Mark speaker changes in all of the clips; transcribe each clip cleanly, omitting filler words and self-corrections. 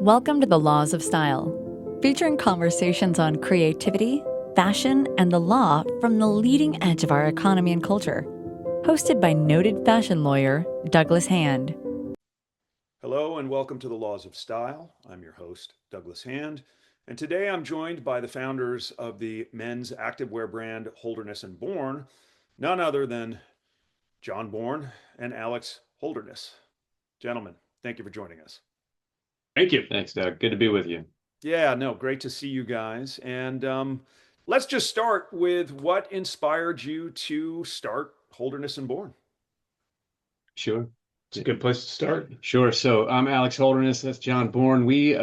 Speaker 1: Welcome to the Laws of Style, featuring conversations on creativity, fashion, and the law from the leading edge of our economy and culture. Hosted by noted fashion lawyer Douglas Hand.
Speaker 2: Hello and welcome to the Laws of Style. I'm your host, Douglas Hand, and today I'm joined by the founders of the men's activewear brand Holderness and Bourne, none other than John Bourne and Alex Holderness. Gentlemen, thank you for joining us.
Speaker 3: Thank you.
Speaker 4: Thanks, Doug. Good to be with you.
Speaker 2: Yeah, no, great to see you guys. And let's just start with what inspired you to start Holderness and Bourne.
Speaker 4: Sure.
Speaker 3: It's a good place to start.
Speaker 4: Sure. So I'm Alex Holderness. That's John Bourne. We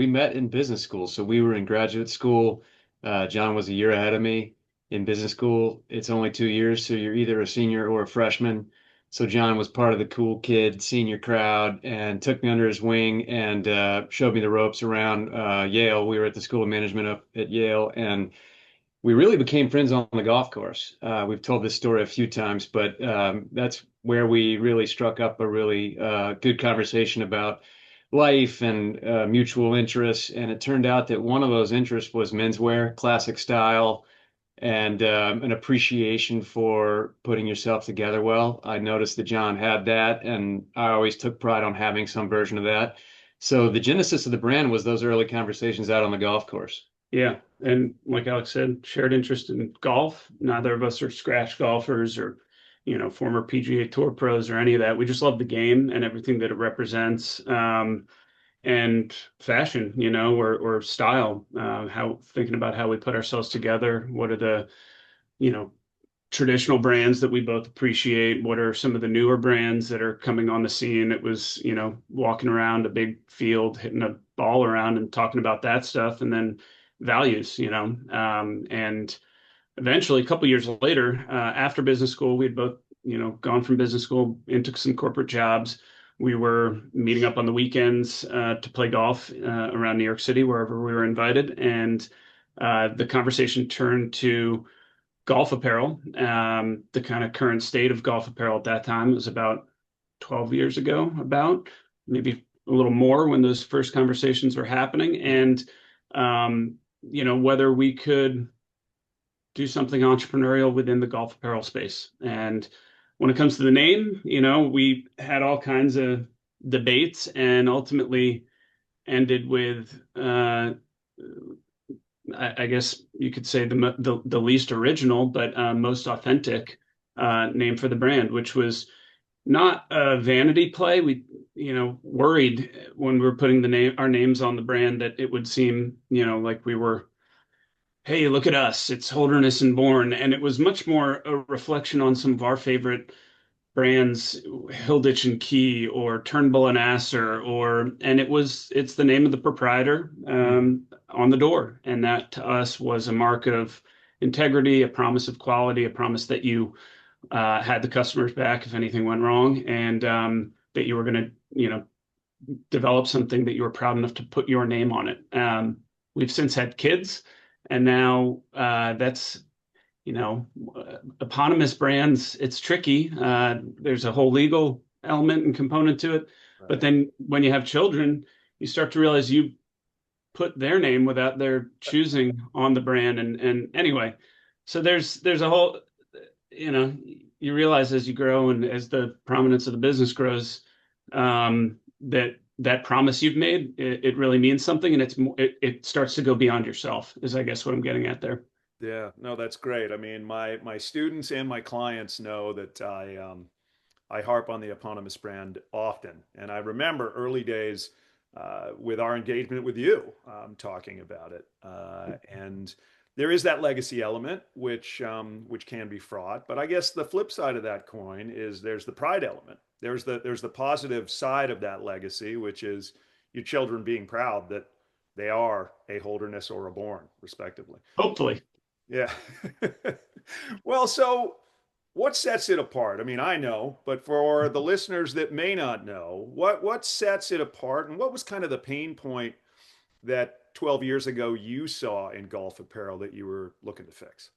Speaker 4: met in business school. So we were in graduate school. John was a year ahead of me in business school. It's only 2 years, so you're either a senior or a freshman. So John was part of the cool kid senior crowd and took me under his wing and showed me the ropes around Yale. We were at the School of Management up at Yale, and we really became friends on the golf course. We've told this story a few times, but that's where we really struck up a really good conversation about life and mutual interests. And it turned out that one of those interests was menswear, classic style, and an appreciation for putting yourself together well. I noticed that John had that, and I always took pride on having some version of that. So the genesis of the brand was those early conversations out on the golf course.
Speaker 3: Yeah. And like Alex said, shared interest in golf. Neither of us are scratch golfers or, former PGA Tour pros or any of that. We just love the game and everything that it represents. And fashion, or style, thinking about how we put ourselves together. What are the, traditional brands that we both appreciate? What are some of the newer brands that are coming on the scene? It was, walking around a big field, hitting a ball around and talking about that stuff. And then values, and eventually a couple years later, after business school, we had both, gone from business school into some corporate jobs. We were meeting up on the weekends to play golf around New York City, wherever we were invited. And the conversation turned to golf apparel. The kind of current state of golf apparel at that time was about 12 years ago, about maybe a little more when those first conversations were happening. And, whether we could do something entrepreneurial within the golf apparel space. And when it comes to the name, we had all kinds of debates and ultimately ended with, I guess you could say the least original, but most authentic name for the brand, which was not a vanity play. We, worried when we were putting our names on the brand that it would seem, like we were, hey, look at us, it's Holderness and Bourne. And it was much more a reflection on some of our favorite brands, Hilditch and Key or Turnbull and Asser, and it's the name of the proprietor on the door. And that to us was a mark of integrity, a promise of quality, a promise that you had the customers back if anything went wrong, and that you were going to, develop something that you were proud enough to put your name on it. We've since had kids, and now that's, eponymous brands, it's tricky. There's a whole legal element and component to it. Right. But then when you have children, you start to realize you put their name without their choosing on the brand. And anyway, so there's a whole, you realize as you grow and as the prominence of the business grows, that promise you've made, it really means something, and it starts to go beyond yourself, is I guess what I'm getting at there.
Speaker 2: Yeah, no, that's great. I mean, my students and my clients know that I harp on the eponymous brand often, and I remember early days with our engagement with you talking about it, and there is that legacy element which can be fraught. But I guess the flip side of that coin is there's the pride element. There's the positive side of that legacy, which is your children being proud that they are a Holderness or a Bourne, respectively.
Speaker 3: Hopefully.
Speaker 2: Yeah. Well, so what sets it apart? I mean, I know, but for the listeners that may not know, what sets it apart, and what was kind of the pain point that 12 years ago you saw in golf apparel that you were looking to fix?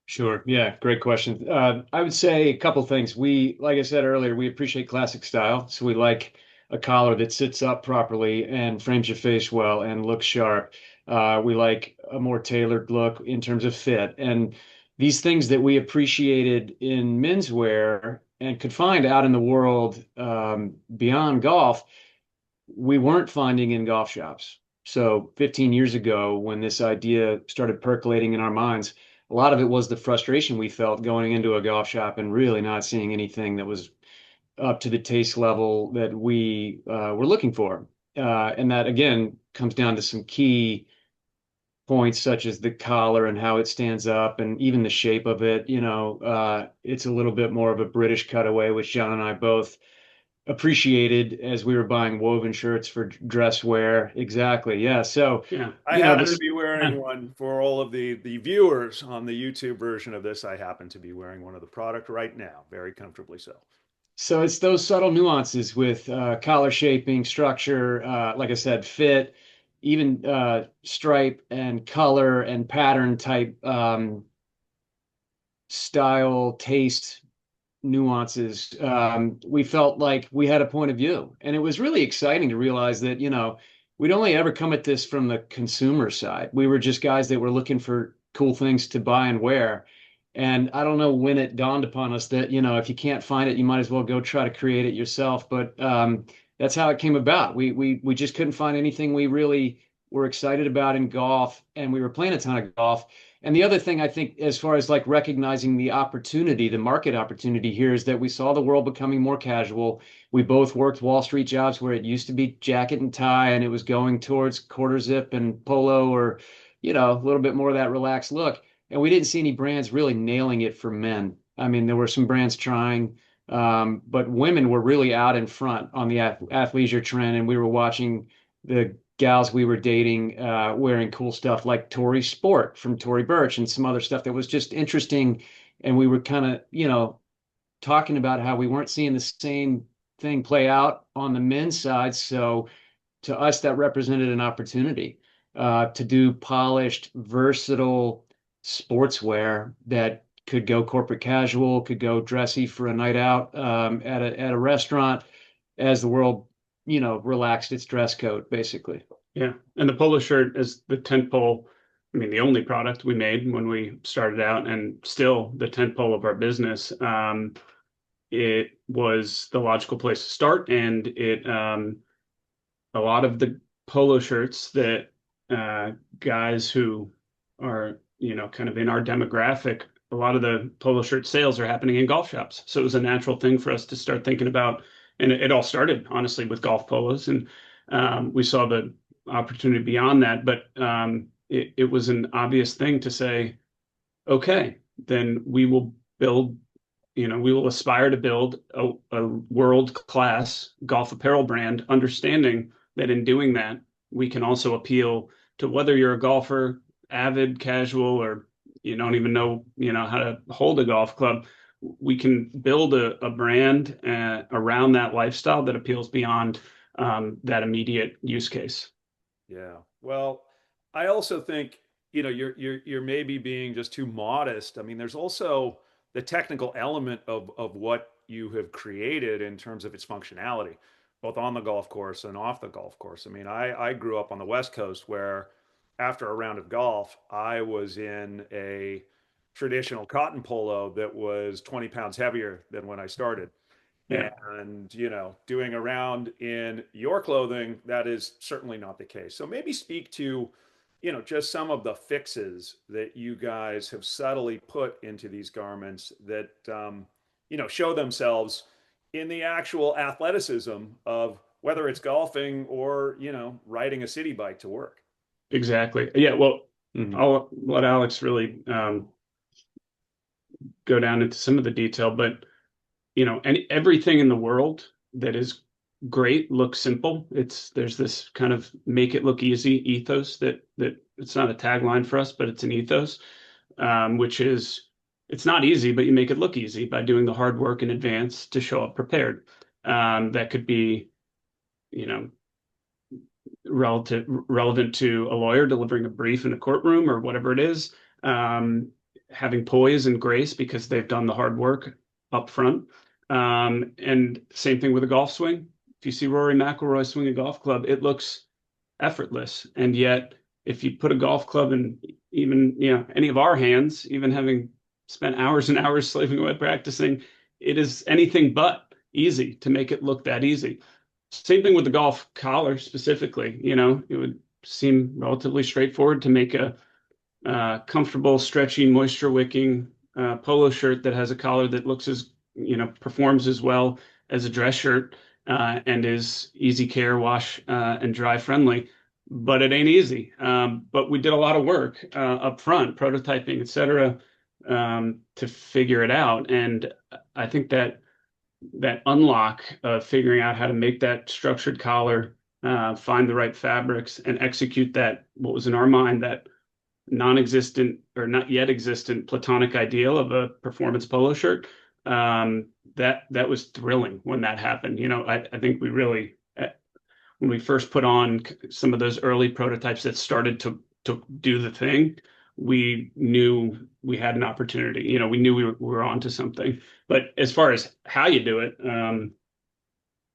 Speaker 4: Sure. Yeah, great question. I would say a couple things. Like I said earlier, we appreciate classic style. So we like a collar that sits up properly and frames your face well and looks sharp. We like a more tailored look in terms of fit. And these things that we appreciated in menswear and could find out in the world beyond golf, we weren't finding in golf shops. So 15 years ago, when this idea started percolating in our minds, a lot of it was the frustration we felt going into a golf shop and really not seeing anything that was up to the taste level that we were looking for. And that, again, comes down to some key points such as the collar and how it stands up and even the shape of it. It's a little bit more of a British cutaway, which John and I both appreciated as we were buying woven shirts for dress wear. Exactly. Yeah. So,
Speaker 3: Yeah.
Speaker 2: I happen to be wearing one for all of the viewers on the YouTube version of this. I happen to be wearing one of the product right now, very comfortably so.
Speaker 4: So it's those subtle nuances with collar shaping, structure, like I said, fit, even stripe and color and pattern type style, taste nuances. We felt like we had a point of view. And it was really exciting to realize that, we'd only ever come at this from the consumer side. We were just guys that were looking for cool things to buy and wear. And I don't know when it dawned upon us that, if you can't find it, you might as well go try to create it yourself. But that's how it came about. We just couldn't find anything we really were excited about in golf, and we were playing a ton of golf. And the other thing I think, as far as like recognizing the opportunity, the market opportunity here, is that we saw the world becoming more casual. We both worked Wall Street jobs where it used to be jacket and tie, and it was going towards quarter zip and polo, or, a little bit more of that relaxed look. And we didn't see any brands really nailing it for men. I mean, there were some brands trying, but women were really out in front on the athleisure trend, and we were watching the gals we were dating wearing cool stuff like Tory Sport from Tory Burch and some other stuff that was just interesting. And we were kind of, talking about how we weren't seeing the same thing play out on the men's side. So to us, that represented an opportunity to do polished, versatile sportswear that could go corporate casual, could go dressy for a night out at a restaurant as the world, relaxed its dress code, basically.
Speaker 3: Yeah. And the polo shirt is the tent pole. I mean, the only product we made when we started out, and still the tent pole of our business. It was the logical place to start. And a lot of the polo shirts that guys who are, kind of in our demographic, a lot of the polo shirt sales are happening in golf shops. So it was a natural thing for us to start thinking about. And it all started, honestly, with golf polos. And we saw the opportunity beyond that. But it was an obvious thing to say, okay, then we will build, we will aspire to build a world-class golf apparel brand, understanding that in doing that, we can also appeal to whether you're a golfer, avid, casual, or you don't even know, how to hold a golf club. We can build a brand around that lifestyle that appeals beyond that immediate use case.
Speaker 2: Yeah. Well, I also think, you're maybe being just too modest. I mean, there's also the technical element of what you have created in terms of its functionality, both on the golf course and off the golf course. I mean, I grew up on the West Coast where after a round of golf, I was in a traditional cotton polo that was 20 pounds heavier than when I started.
Speaker 3: Yeah.
Speaker 2: And, doing a round in your clothing, that is certainly not the case. So maybe speak to, just some of the fixes that you guys have subtly put into these garments that, show themselves in the actual athleticism of whether it's golfing or, riding a city bike to work.
Speaker 3: Exactly. Yeah. Well, I'll let Alex really go down into some of the detail, but everything in the world that is great looks simple. There's this kind of make it look easy ethos that it's not a tagline for us, but it's an ethos, which is it's not easy, but you make it look easy by doing the hard work in advance to show up prepared. That could be, relevant to a lawyer delivering a brief in a courtroom or whatever it is, having poise and grace because they've done the hard work up front. And same thing with a golf swing. if you see Rory McIlroy swing a golf club, it looks effortless. And yet, if you put a golf club in even, any of our hands, even having spent hours and hours slaving away practicing, it is anything but easy to make it look that easy. Same thing with the golf collar specifically. It would seem relatively straightforward to make a comfortable, stretchy, moisture wicking polo shirt that has a collar that looks as, performs as well as a dress shirt and is easy care, wash, and dry friendly. But it ain't easy. But we did a lot of work up front, prototyping, et cetera, to figure it out. And I think that unlock of figuring out how to make that structured collar, find the right fabrics, and execute that, what was in our mind, that non-existent or not yet existent platonic ideal of a performance polo shirt. That was thrilling when that happened. I think we really, when we first put on some of those early prototypes that started to do the thing, we knew we had an opportunity. We knew we were onto something. But as far as how you do it,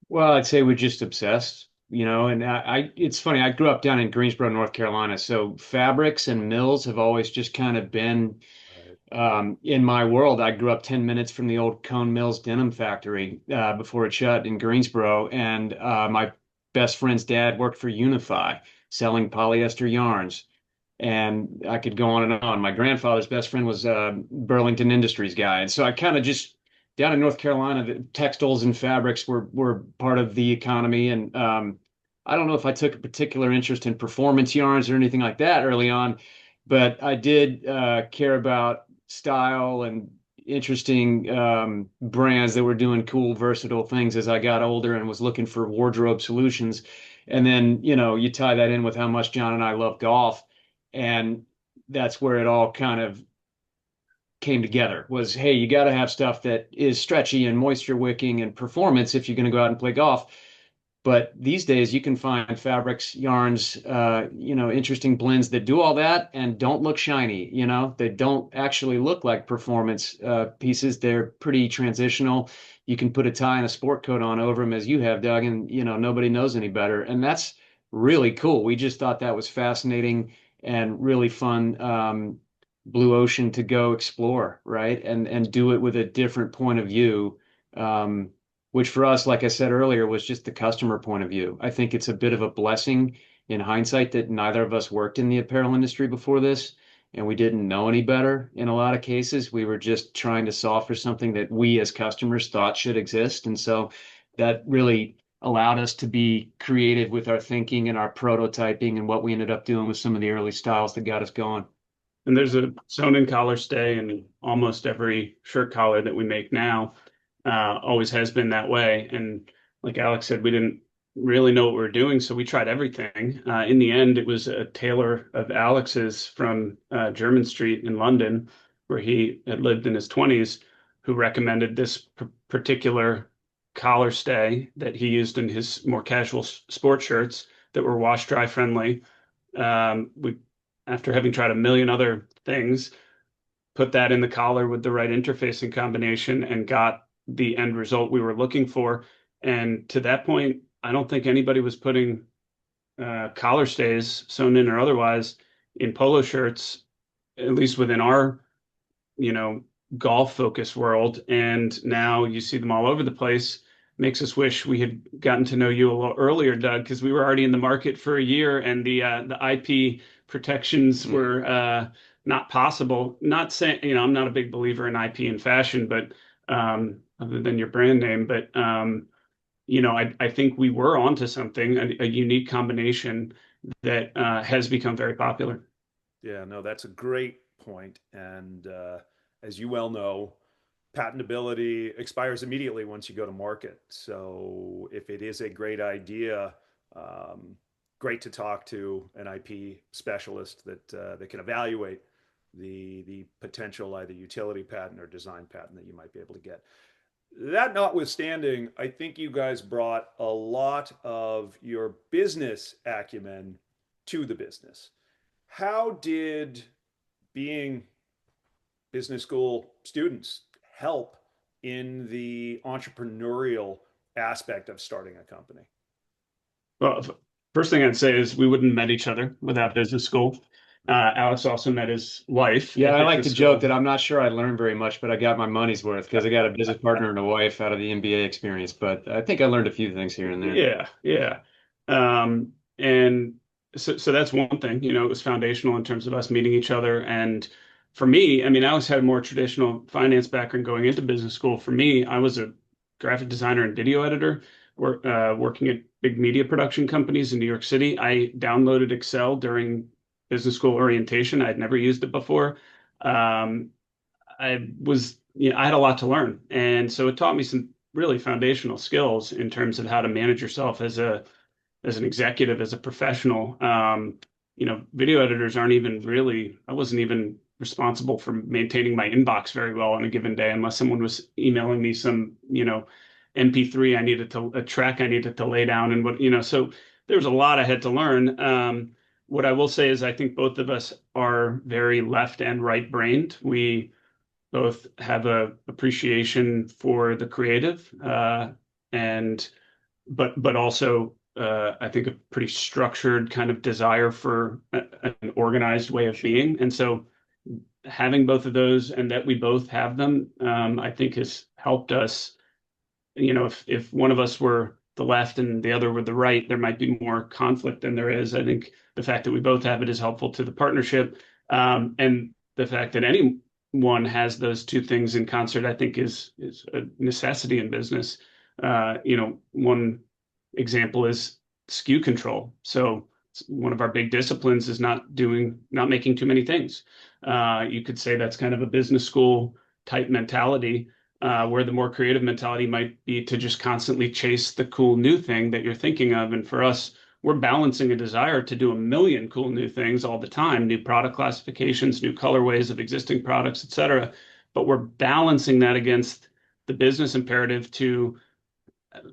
Speaker 4: Well, I'd say we're just obsessed, and it's funny, I grew up down in Greensboro, North Carolina, so fabrics and mills have always just kind of been
Speaker 2: Right.
Speaker 4: in my world. I grew up 10 minutes from the old Cone Mills denim factory before it shut in Greensboro, and my best friend's dad worked for Unify selling polyester yarns. And I could go on and on. My grandfather's best friend was Burlington Industries guy. And so I kind of just down in North Carolina, the textiles and fabrics were part of the economy. And I don't know if I took a particular interest in performance yarns or anything like that early on, but I did care about style and interesting brands that were doing cool, versatile things as I got older and was looking for wardrobe solutions. And then, you tie that in with how much John and I love golf. And that's where it all kind of came together was, hey, you got to have stuff that is stretchy and moisture wicking and performance if you're going to go out and play golf. But these days you can find fabrics, yarns, interesting blends that do all that and don't look shiny. They don't actually look like performance pieces. They're pretty transitional. You can put a tie and a sport coat on over them as you have, Doug, and nobody knows any better. And that's really cool. We just thought that was fascinating and really fun. Blue ocean to go explore, right? And do it with a different point of view. Which for us, like I said earlier, was just the customer point of view. I think it's a bit of a blessing in hindsight that neither of us worked in the apparel industry before this, and we didn't know any better in a lot of cases. We were just trying to solve for something that we as customers thought should exist. And so that really allowed us to be creative with our thinking and our prototyping and what we ended up doing with some of the early styles that got us going.
Speaker 3: and there's a sewn-in collar stay in almost every shirt collar that we make now. Always has been that way. And like Alex said, we didn't really know what we were doing, so we tried everything. In the end, it was a tailor of Alex's from Jermyn Street in London, where he had lived in his 20s, who recommended this particular collar stay that he used in his more casual sport shirts that were wash dry friendly. We, after having tried a million other things, put that in the collar with the right interfacing combination and got the end result we were looking for. And to that point, I don't think anybody was putting collar stays, sewn in or otherwise, in polo shirts, at least within our, you know, golf focused world. And now you see them all over the place. Makes us wish we had gotten to know you a little earlier, Doug, because we were already in the market for a year, and the IP protections were not possible. Not saying, I'm not a big believer in IP in fashion, but other than your brand name, but I think we were onto something, a unique combination that has become very popular.
Speaker 2: Yeah, no, that's a great point. And as you well know, patentability expires immediately once you go to market. So if it is a great idea, great to talk to an IP specialist that can evaluate the potential either utility patent or design patent that you might be able to get. That notwithstanding, I think you guys brought a lot of your business acumen to the business. How did being business school students help in the entrepreneurial aspect of starting a company?
Speaker 3: Well, first thing I'd say is we wouldn't have met each other without business school. Alex also met his wife
Speaker 4: Yeah,
Speaker 3: at
Speaker 4: I like
Speaker 3: business
Speaker 4: to joke
Speaker 3: school.
Speaker 4: that I'm not sure I learned very much, but I got my money's worth because I got a business partner and a wife out of the MBA experience. But I think I learned a few things here and there.
Speaker 3: Yeah, yeah. And so that's one thing, it was foundational in terms of us meeting each other. And for me, I mean, I always had a more traditional finance background going into business school. For me, I was a graphic designer and video editor, working at big media production companies in New York City. I downloaded Excel during business school orientation. I'd never used it before. Um, I had a lot to learn. And so it taught me some really foundational skills in terms of how to manage yourself as an executive, as a professional. Video editors aren't even really, I wasn't even responsible for maintaining my inbox very well on a given day unless someone was emailing me some, MP3 a track I needed to lay down and so there was a lot I had to learn. What I will say is I think both of us are very left and right brained. We both have a appreciation for the creative, and but also I think a pretty structured kind of desire for an organized way of being. And so having both of those and that we both have them, I think has helped us. If one of us were the left and the other were the right, there might be more conflict than there is. I think the fact that we both have it is helpful to the partnership, and the fact that anyone has those two things in concert, I think is a necessity in business. One example is SKU control. So one of our big disciplines is not making too many things. You could say that's kind of a business school type mentality, where the more creative mentality might be to just constantly chase the cool new thing that you're thinking of. And for us, we're balancing a desire to do a million cool new things all the time, new product classifications, new colorways of existing products, et cetera. But we're balancing that against the business imperative to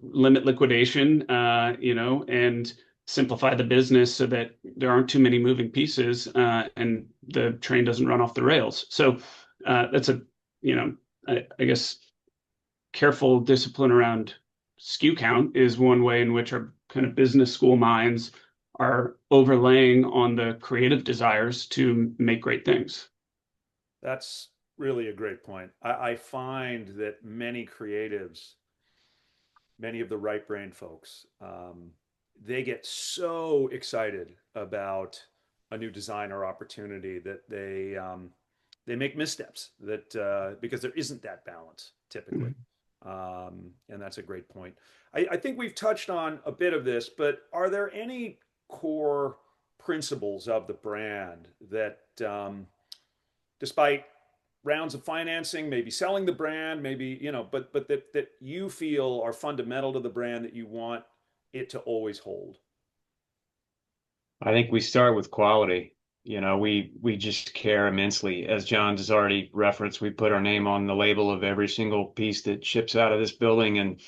Speaker 3: limit liquidation, and simplify the business so that there aren't too many moving pieces, and the train doesn't run off the rails. So that's I guess careful discipline around SKU count is one way in which our kind of business school minds are overlaying on the creative desires to make great things.
Speaker 2: That's really a great point. I find that many creatives, many of the right brain folks, they get so excited about a new design or opportunity that they make missteps because there isn't that balance typically.
Speaker 3: Mhm.
Speaker 2: And that's a great point. I think we've touched on a bit of this, but are there any core principles of the brand that, despite rounds of financing, maybe selling the brand, maybe, but that you feel are fundamental to the brand that you want it to always hold?
Speaker 4: I think we start with quality. We just care immensely. As John has already referenced, we put our name on the label of every single piece that ships out of this building, and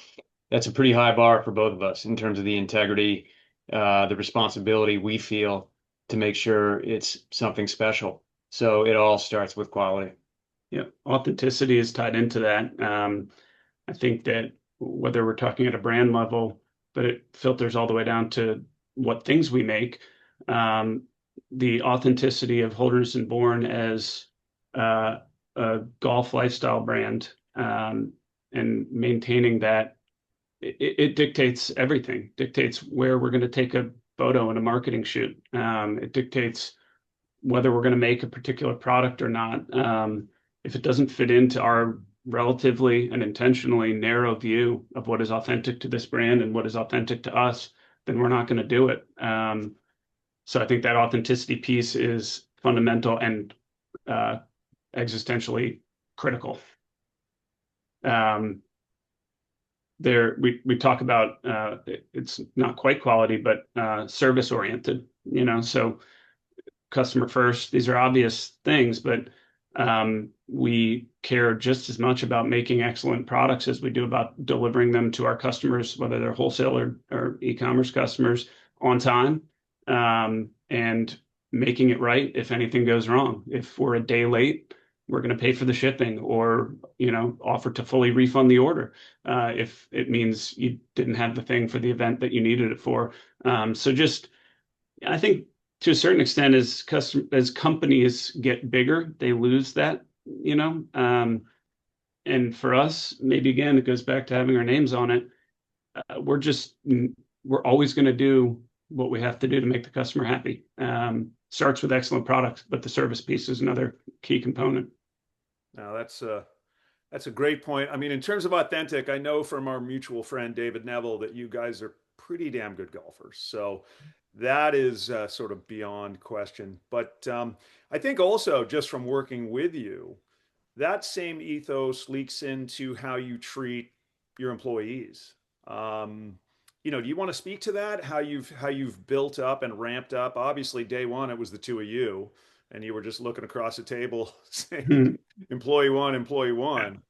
Speaker 4: that's a pretty high bar for both of us in terms of the integrity, the responsibility we feel to make sure it's something special. So it all starts with quality.
Speaker 3: Yeah, authenticity is tied into that. I think that whether we're talking at a brand level, but it filters all the way down to what things we make. Um, the authenticity of Holderness and Bourne as a golf lifestyle brand, and maintaining that, it dictates everything. Dictates where we're going to take a photo in a marketing shoot. It dictates whether we're going to make a particular product or not. If it doesn't fit into our relatively and intentionally narrow view of what is authentic to this brand and what is authentic to us, then we're not going to do it. So I think that authenticity piece is fundamental and uh, existentially critical. Um, we talk about, it's not quite quality, but service oriented. So customer first. These are obvious things, but we care just as much about making excellent products as we do about delivering them to our customers, whether they're wholesale or e-commerce customers, on time, and making it right if anything goes wrong. If we're a day late, we're going to pay for the shipping, or offer to fully refund the order if it means you didn't have the thing for the event that you needed it for. So just, I think to a certain extent, as companies get bigger, they lose that, and for us, maybe again, it goes back to having our names on it. We're always going to do what we have to do to make the customer happy. Starts with excellent products, but the service piece is another key component.
Speaker 2: Now that's a great point. I mean, in terms of authentic, I know from our mutual friend David Neville that you guys are pretty damn good golfers. So that is sort of beyond question. But I think also just from working with you, that same ethos leaks into how you treat your employees. Um, do you want to speak to that? How you've built up and ramped up? Obviously, day one it was the two of you, and you were just looking across the table saying,
Speaker 3: Hmm.
Speaker 2: "Employee one, employee
Speaker 3: Yeah.
Speaker 2: one."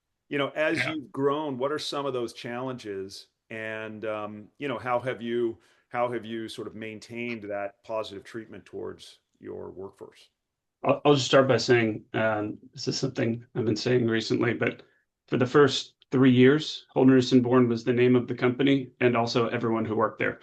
Speaker 2: As
Speaker 3: Yeah.
Speaker 2: you've grown, what are some of those challenges? And how have you sort of maintained that positive treatment towards your workforce?
Speaker 3: I'll just start by saying this is something I've been saying recently, but for the first 3 years, Holderness and Bourne was the name of the company and also everyone who worked there.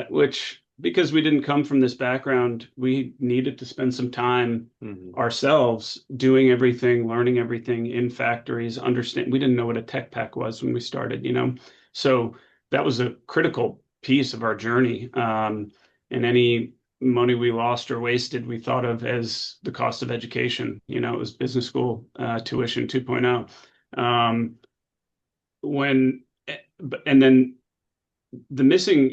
Speaker 3: Which, because we didn't come from this background, we needed to spend some time ourselves doing everything, learning everything in factories, understand. We didn't know what a tech pack was when we started. So that was a critical piece of our journey. And any money we lost or wasted, we thought of as the cost of education. It was business school tuition 2.0. Um, when and then the missing,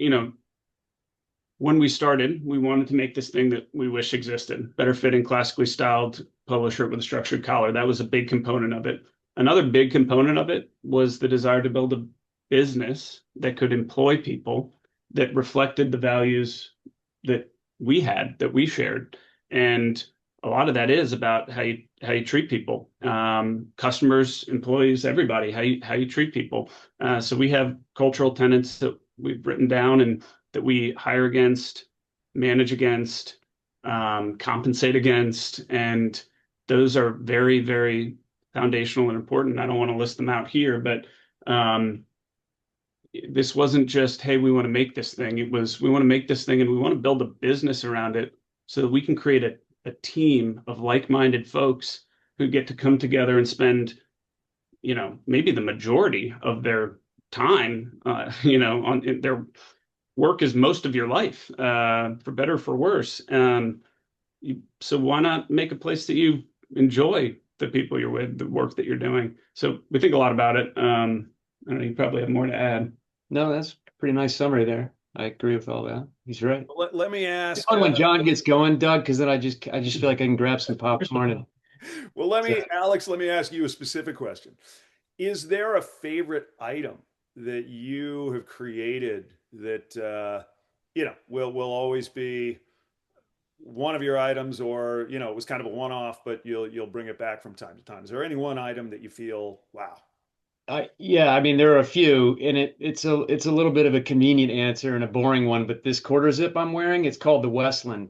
Speaker 3: when we started, we wanted to make this thing that we wish existed: better fitting, classically styled polo shirt with a structured collar. That was a big component of it. Another big component of it was the desire to build a business that could employ people that reflected the values that we had, that we shared. And a lot of that is about how you treat people, customers, employees, everybody, how you treat people. So we have cultural tenets that we've written down and that we hire against, manage against, compensate against, and those are very, very foundational and important. I don't want to list them out here, but this wasn't just, hey, we want to make this thing. It was, we want to make this thing and we want to build a business around it so that we can create a team of like-minded folks who get to come together and spend, maybe the majority of their time, on their work is most of your life, for better or for worse. So why not make a place that you enjoy the people you're with, the work that you're doing? So we think a lot about it. I don't know, you probably have more to add.
Speaker 4: No, that's a pretty nice summary there. I agree with all that. He's right.
Speaker 2: Let me
Speaker 4: It's
Speaker 2: ask.
Speaker 4: fun when John gets going, Doug, because then I just feel like I can grab some popcorn and
Speaker 2: Well, let me ask you a specific question. Is there a favorite item that you have created that will always be one of your items, or it was kind of a one-off, but you'll bring it back from time to time? Is there any one item that you feel, wow?
Speaker 4: yeah, I mean there are a few, and it's a little bit of a convenient answer and a boring one, but this quarter zip I'm wearing, it's called the Westland,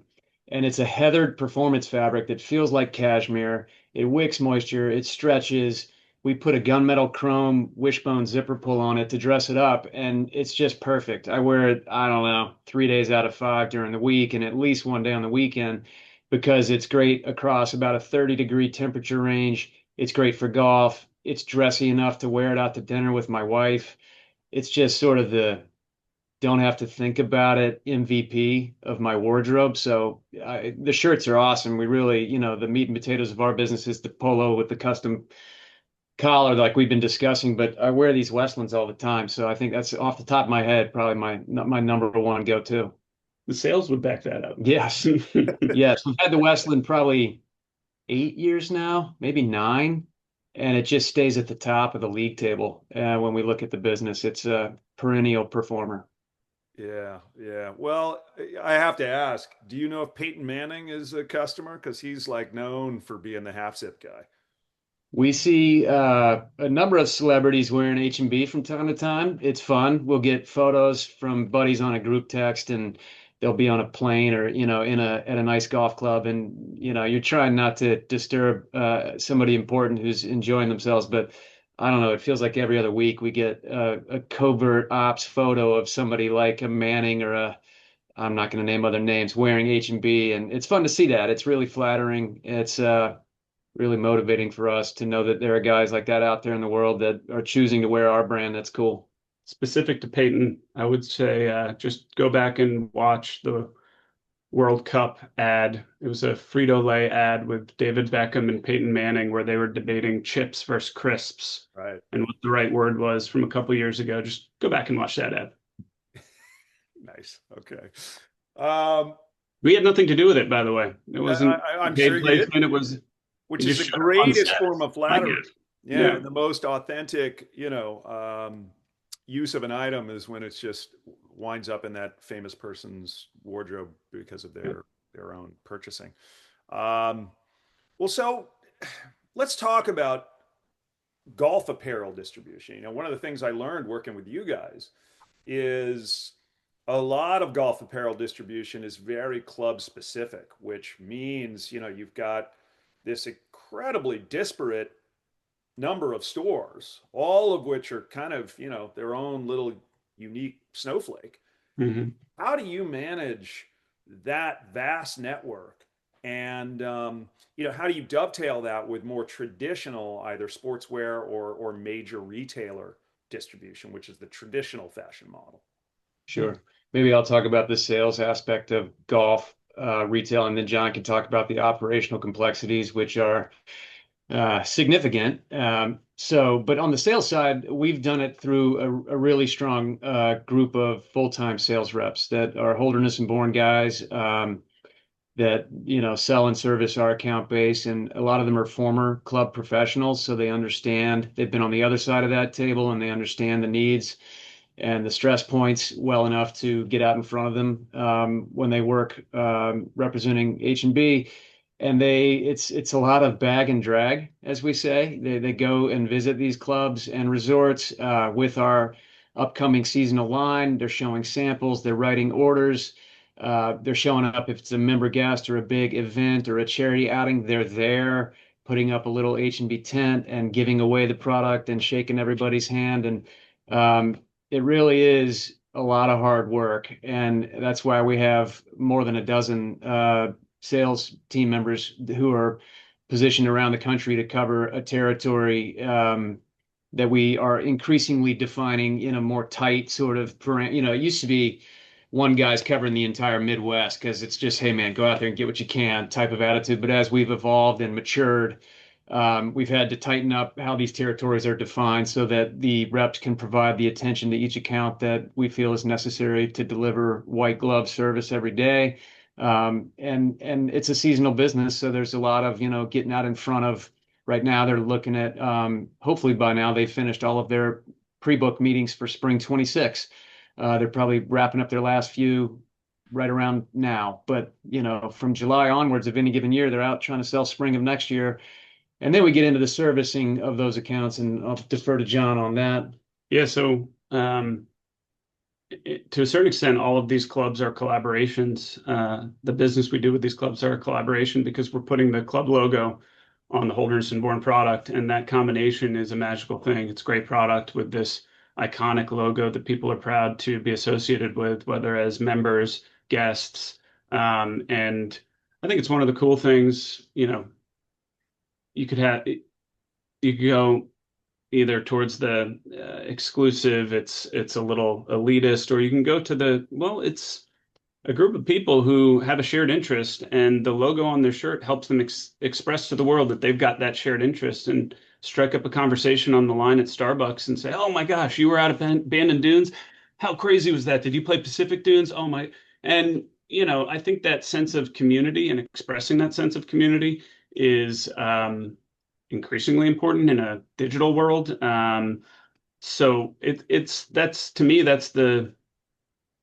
Speaker 4: and it's a heathered performance fabric that feels like cashmere. It wicks moisture, it stretches. We put a gunmetal chrome wishbone zipper pull on it to dress it up, and it's just perfect. I wear it, I don't know, 3 days out of 5 during the week, and at least one day on the weekend because it's great across about a 30-degree temperature range. It's great for golf. It's dressy enough to wear it out to dinner with my wife. It's just sort of the don't have to think about it MVP of my wardrobe. So the shirts are awesome. We really, the meat and potatoes of our business is the polo with the custom collar, like we've been discussing. But I wear these Westlands all the time, so I think that's off the top of my head probably my number one go-to.
Speaker 3: The sales would back that up.
Speaker 4: Yes, yes. We've had the Westland probably 8 years now, maybe 9, and it just stays at the top of the league table. When we look at the business, it's a perennial performer.
Speaker 2: Yeah, yeah. Well, I have to ask, do you know if Peyton Manning is a customer? Because he's like known for being the half zip guy.
Speaker 4: We see a number of celebrities wearing H&B from time to time. It's fun. We'll get photos from buddies on a group text, and they'll be on a plane or, at a nice golf club, and, you're trying not to disturb somebody important who's enjoying themselves. But I don't know, it feels like every other week we get a covert ops photo of somebody like a Manning or I'm not going to name other names, wearing H&B, and it's fun to see that. It's really flattering. It's really motivating for us to know that there are guys like that out there in the world that are choosing to wear our brand. That's cool.
Speaker 3: Specific to Peyton, I would say just go back and watch the World Cup ad. It was a Frito-Lay ad with David Beckham and Peyton Manning where they were debating chips versus crisps
Speaker 2: Right.
Speaker 3: and what the right word was from a couple years ago. Just go back and watch that ad.
Speaker 2: Nice. Okay.
Speaker 3: We had nothing to do with it, by the way. It wasn't
Speaker 2: I'm
Speaker 3: paid
Speaker 2: sure you did,
Speaker 3: placement. It was
Speaker 2: which
Speaker 3: it
Speaker 2: is
Speaker 3: just
Speaker 2: the
Speaker 3: showed up on
Speaker 2: greatest
Speaker 3: set.
Speaker 2: form of
Speaker 3: I
Speaker 2: flattery.
Speaker 3: guess.
Speaker 2: Yeah, the most authentic, use of an item is when it's just winds up in that famous person's wardrobe because of their own purchasing. Well, so let's talk about golf apparel distribution. One of the things I learned working with you guys is a lot of golf apparel distribution is very club specific, which means, you've got this incredibly disparate number of stores, all of which are kind of, their own little unique snowflake.
Speaker 3: Mm-hmm.
Speaker 2: How do you manage that vast network? And, how do you dovetail that with more traditional, either sportswear or major retailer distribution, which is the traditional fashion model?
Speaker 4: Sure. Maybe I'll talk about the sales aspect of golf retail, and then John can talk about the operational complexities, which are significant. But on the sales side, we've done it through a really strong group of full-time sales reps that are Holderness and Bourne guys that sell and service our account base, and a lot of them are former club professionals, so they understand. They've been on the other side of that table, and they understand the needs and the stress points well enough to get out in front of them when they work representing H&B. And it's a lot of bag and drag, as we say. They go and visit these clubs and resorts with our upcoming seasonal line. They're showing samples, they're writing orders, they're showing up if it's a member guest or a big event or a charity outing. They're there putting up a little H&B tent and giving away the product and shaking everybody's hand. And it really is a lot of hard work, and that's why we have more than a dozen sales team members who are positioned around the country to cover a territory that we are increasingly defining in a more tight sort of, it used to be one guy's covering the entire Midwest because it's just, hey man, go out there and get what you can type of attitude. But as we've evolved and matured, we've had to tighten up how these territories are defined so that the reps can provide the attention to each account that we feel is necessary to deliver white glove service every day. And it's a seasonal business, so there's a lot of getting out in front of. Right now, they're looking at hopefully by now they've finished all of their pre-book meetings for spring 26. They're probably wrapping up their last few right around now, but from July onwards of any given year, they're out trying to sell spring of next year. And then we get into the servicing of those accounts, and I'll defer to John on that.
Speaker 3: Yeah, so to a certain extent, all of these clubs are collaborations. The business we do with these clubs are a collaboration because we're putting the club logo on the Holderness and Bourne product, and that combination is a magical thing. It's great product with this iconic logo that people are proud to be associated with, whether as members, guests, and I think it's one of the cool things. You could go either towards the exclusive, it's a little elitist, or you can go to it's a group of people who have a shared interest, and the logo on their shirt helps them express to the world that they've got that shared interest, and strike up a conversation on the line at Starbucks and say, oh my gosh, you were out of Bandon Dunes. How crazy was that? Did you play Pacific Dunes? Oh my. And, I think that sense of community and expressing that sense of community is increasingly important in a digital world. So that's to me, that's the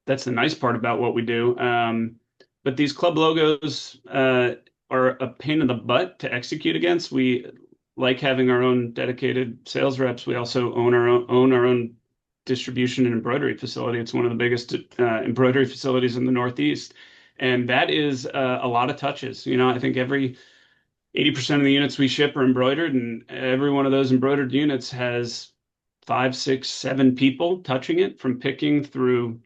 Speaker 3: nice part about what we do. But these club logos are a pain in the butt to execute against. We like having our own dedicated sales reps. We also own our own distribution and embroidery facility. It's one of the biggest embroidery facilities in the Northeast. And that is a lot of touches. I think every 80% of the units we ship are embroidered, and every one of those embroidered units has five, six, seven people touching it, from picking through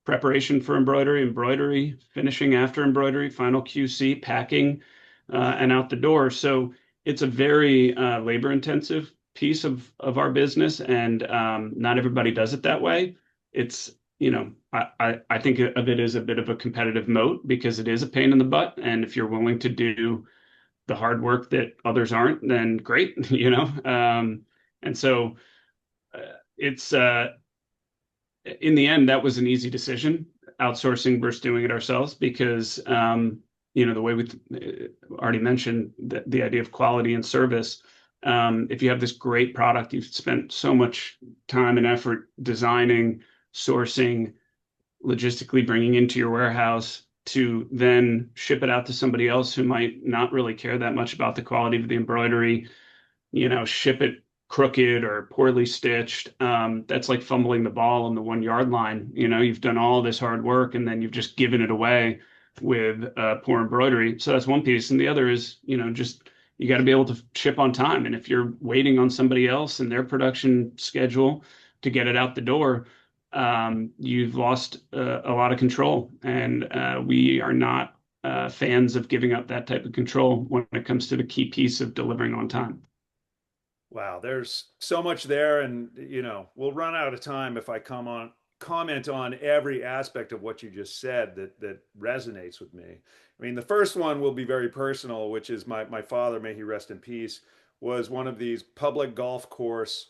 Speaker 3: preparation for embroidery, finishing after embroidery, final QC, packing, and out the door. So it's a very labor intensive piece of our business, and not everybody does it that way. It's, I think of it as a bit of a competitive moat because it is a pain in the butt. And if you're willing to do the hard work that others aren't, then great, and so it's in the end, that was an easy decision, outsourcing versus doing it ourselves, because the way we already mentioned, the idea of quality and service. If you have this great product, you've spent so much time and effort designing, sourcing, logistically bringing into your warehouse, to then ship it out to somebody else who might not really care that much about the quality of the embroidery, ship it crooked or poorly stitched. That's like fumbling the ball on the 1 yard line. You've done all this hard work and then you've just given it away with poor embroidery. So that's one piece. And the other is, just you got to be able to ship on time. And if you're waiting on somebody else and their production schedule to get it out the door, you've lost a lot of control. And we are not fans of giving up that type of control when it comes to the key piece of delivering on time.
Speaker 2: Wow, there's so much there, and we'll run out of time if I comment on every aspect of what you just said that resonates with me. I mean, the first one will be very personal, which is my father, may he rest in peace, was one of these public golf course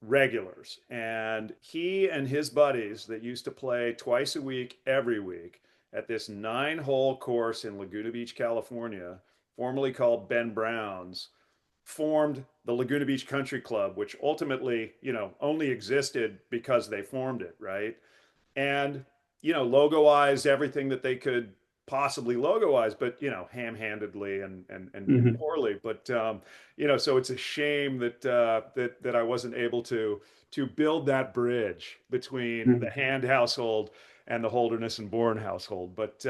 Speaker 2: regulars, and he and his buddies that used to play twice a week, every week, at this 9-hole course in Laguna Beach, California, formerly called Ben Brown's, formed the Laguna Beach Country Club, which ultimately, only existed because they formed it, right? And, logoized everything that they could possibly logoize, but, ham-handedly and
Speaker 3: Mhm.
Speaker 2: poorly. But, so it's a shame that I wasn't able to build that bridge between the
Speaker 3: Mhm.
Speaker 2: Hand household and the Holderness and Bourne household. But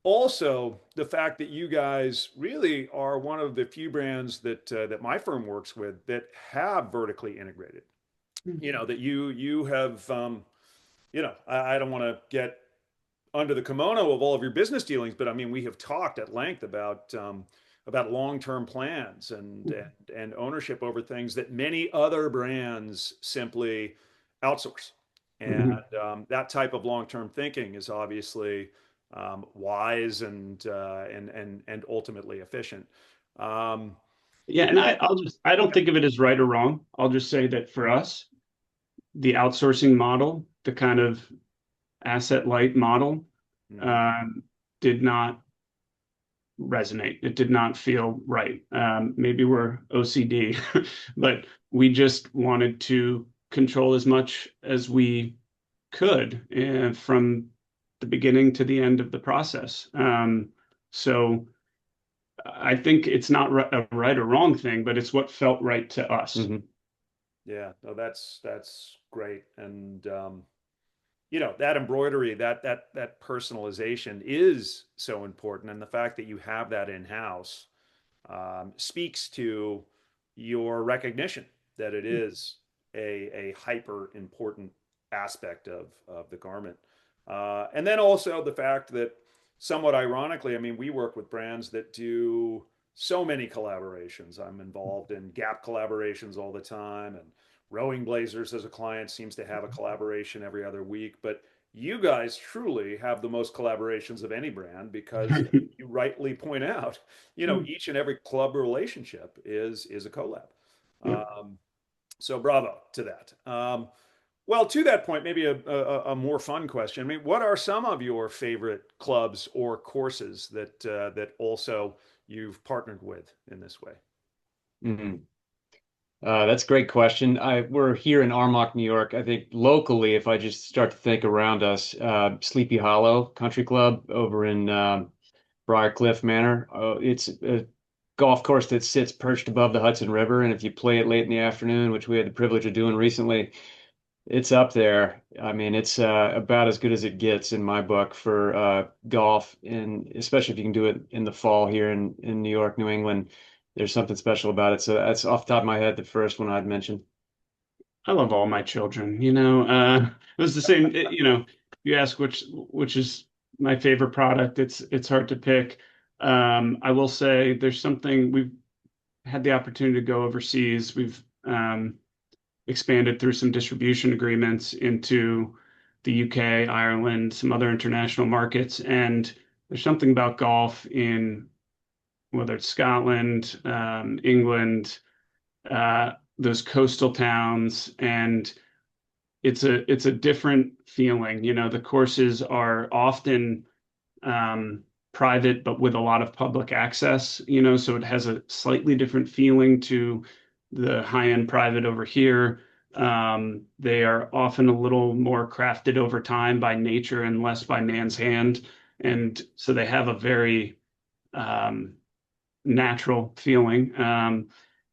Speaker 2: also the fact that you guys really are one of the few brands that my firm works with that have vertically integrated. That you have. I don't want to get under the kimono of all of your business dealings, but I mean, we have talked at length about long-term plans and ownership over things that many other brands simply outsource. And
Speaker 3: Mhm.
Speaker 2: that type of long-term thinking is obviously wise and ultimately efficient. Um,
Speaker 3: Yeah, and I don't think of it as right or wrong. I'll just say that for us, the outsourcing model, the kind of asset light model,
Speaker 2: mhm.
Speaker 3: um, did not resonate. It did not feel right. Maybe we're OCD, but we just wanted to control as much as we could from the beginning to the end of the process. So I think it's not a right or wrong thing, but it's what felt right to us.
Speaker 4: Hmm.
Speaker 2: Yeah, no, that's great. And that embroidery, that personalization is so important. And the fact that you have that in-house speaks to your recognition that it is a hyper important aspect of the garment. And then also the fact that, somewhat ironically, I mean, we work with brands that do so many collaborations. I'm involved in Gap collaborations all the time, and Rowing Blazers as a client seems to have a collaboration every other week. But you guys truly have the most collaborations of any brand because you rightly point out, each and every club relationship is a collab.
Speaker 3: Yep.
Speaker 2: Um, so bravo to that. Well, to that point, maybe a more fun question. I mean, what are some of your favorite clubs or courses that also you've partnered with in this way?
Speaker 4: Hmm. That's a great question. We're here in Armonk, New York. I think locally, if I just start to think around us, Sleepy Hollow Country Club over in Briarcliff Manor. It's a golf course that sits perched above the Hudson River, and if you play it late in the afternoon, which we had the privilege of doing recently, It's up there. I mean, it's about as good as it gets in my book for golf, and especially if you can do it in the fall here in New York, New England. There's something special about it. So that's off the top of my head, the first one I'd mention.
Speaker 3: I love all my children, it was the same, you ask which is my favorite product. It's hard to pick. I will say there's something we've had the opportunity to go overseas. We've expanded through some distribution agreements into the UK, Ireland, some other international markets. And there's something about golf in whether it's Scotland, England, those coastal towns, and it's a different feeling. The courses are often private, but with a lot of public access, so it has a slightly different feeling to the high-end private over here. They are often a little more crafted over time by nature and less by man's hand. And so they have a very um, natural feeling.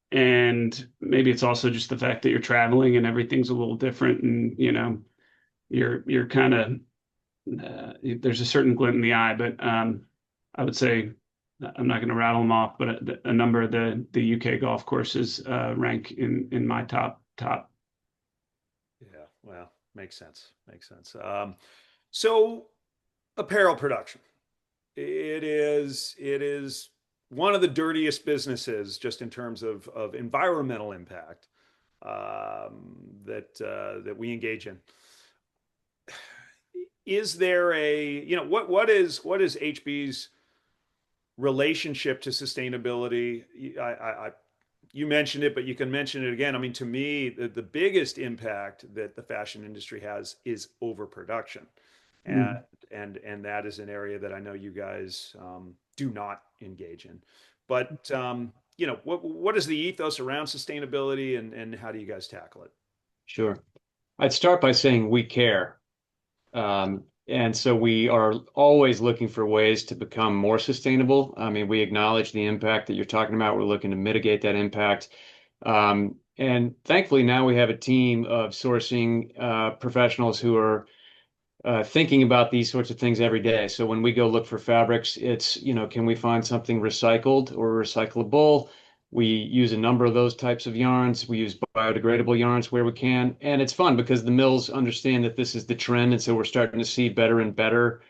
Speaker 3: And maybe it's also just the fact that you're traveling and everything's a little different, and you're kind of there's a certain glint in the eye. But I would say I'm not going to rattle them off, but a number of the UK golf courses rank in my top.
Speaker 2: Yeah, well, makes sense. Makes sense. So apparel production. It is one of the dirtiest businesses just in terms of environmental impact that we engage in. Is there what is HB's relationship to sustainability? You mentioned it, but you can mention it again. I mean, to me, the biggest impact that the fashion industry has is overproduction, and
Speaker 3: Mm.
Speaker 2: and that is an area that I know you guys do not engage in. But what is the ethos around sustainability, and how do you guys tackle it?
Speaker 4: Sure. I'd start by saying we care. And so we are always looking for ways to become more sustainable. I mean, we acknowledge the impact that you're talking about. We're looking to mitigate that impact. And thankfully, now we have a team of sourcing professionals who are thinking about these sorts of things every day. So when we go look for fabrics, it's, can we find something recycled or recyclable? We use a number of those types of yarns. We use biodegradable yarns where we can. And it's fun because the mills understand that this is the trend. And so we're starting to see better and better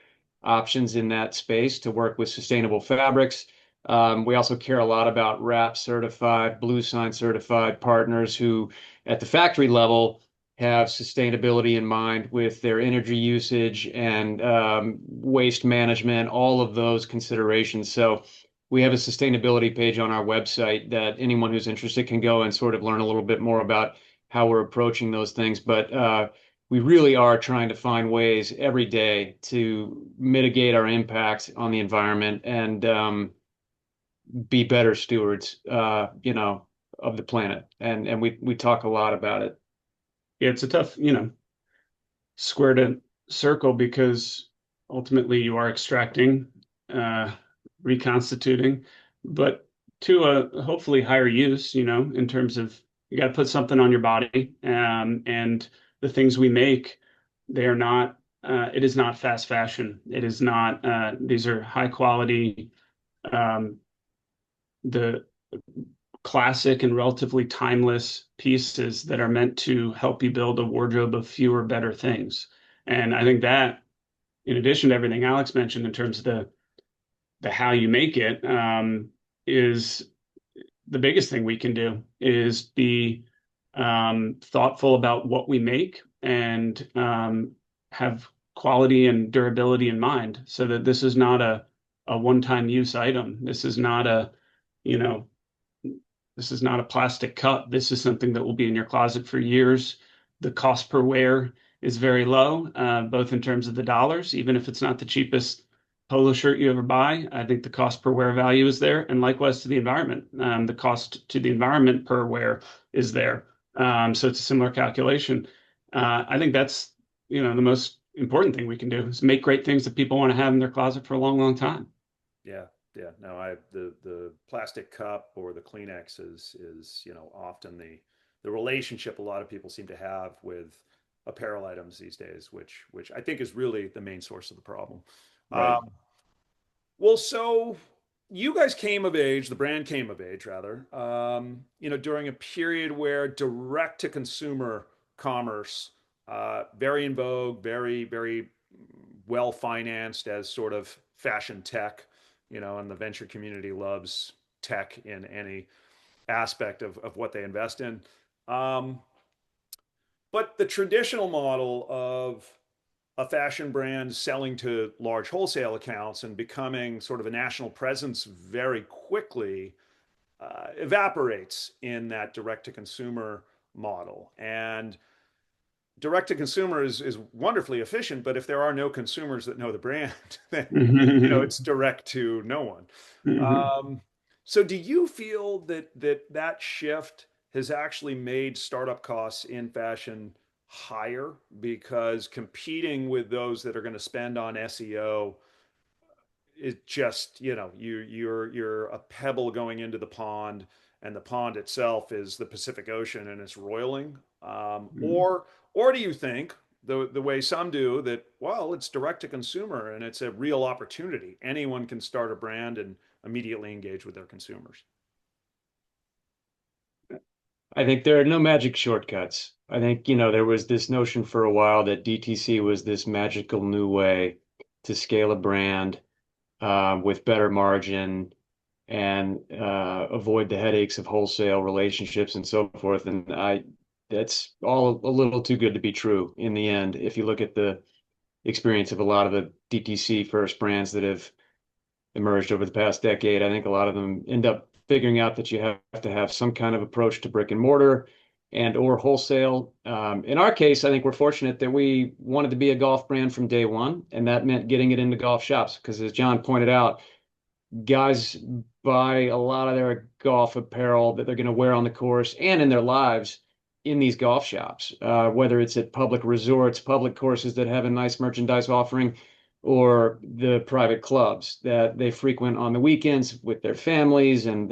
Speaker 4: options in that space to work with sustainable fabrics. We also care a lot about RAP certified, Blue Sign certified partners who, at the factory level, have sustainability in mind with their energy usage and waste management, all of those considerations. So we have a sustainability page on our website that anyone who's interested can go and sort of learn a little bit more about how we're approaching those things. But we really are trying to find ways every day to mitigate our impact on the environment and be better stewards, of the planet. And we talk a lot about it.
Speaker 3: Yeah, it's a tough, square to circle because ultimately you are extracting, uh, reconstituting, but to a hopefully higher use, in terms of you got to put something on your body. And the things we make, they are not, it is not fast fashion. It is not, these are high quality, um, the classic and relatively timeless pieces that are meant to help you build a wardrobe of fewer, better things. And I think that, in addition to everything Alex mentioned in terms of the how you make it, is the biggest thing we can do is be thoughtful about what we make and have quality and durability in mind so that this is not a one-time use item. You know, this is not a plastic cup. This is something that will be in your closet for years. The cost per wear is very low, both in terms of the dollars, even if it's not the cheapest polo shirt you ever buy. I think the cost per wear value is there. And likewise to the environment. The cost to the environment per wear is there. So it's a similar calculation. I think that's, the most important thing we can do is make great things that people want to have in their closet for a long, long time.
Speaker 2: Yeah, yeah. No, the plastic cup or the Kleenex is often the relationship a lot of people seem to have with apparel items these days, which I think is really the main source of the problem.
Speaker 3: Right.
Speaker 2: Well, so you guys came of age, the brand came of age rather, during a period where direct to consumer commerce, very in vogue, very, very well financed as sort of fashion tech, and the venture community loves tech in any aspect of what they invest in. Um, but the traditional model of a fashion brand selling to large wholesale accounts and becoming sort of a national presence very quickly evaporates in that direct to consumer model. And direct to consumer is wonderfully efficient, but if there are no consumers that know the brand, then it's direct to no one. Um, so do you feel that shift has actually made startup costs in fashion higher because competing with those that are going to spend on SEO is just, you're a pebble going into the pond, and the pond itself is the Pacific Ocean and it's roiling? Or do you think the way some do that, well, it's direct to consumer and it's a real opportunity. Anyone can start a brand and immediately engage with their consumers.
Speaker 4: I think there are no magic shortcuts. I think, there was this notion for a while that DTC was this magical new way to scale a brand with better margin and avoid the headaches of wholesale relationships and so forth. And that's all a little too good to be true in the end. If you look at the experience of a lot of the DTC first brands that have emerged over the past decade, I think a lot of them end up figuring out that you have to have some kind of approach to brick and mortar and or wholesale. In our case, I think we're fortunate that we wanted to be a golf brand from day one, and that meant getting it into golf shops because, as John pointed out, guys buy a lot of their golf apparel that they're going to wear on the course and in their lives in these golf shops, whether it's at public resorts, public courses that have a nice merchandise offering, or the private clubs that they frequent on the weekends with their families and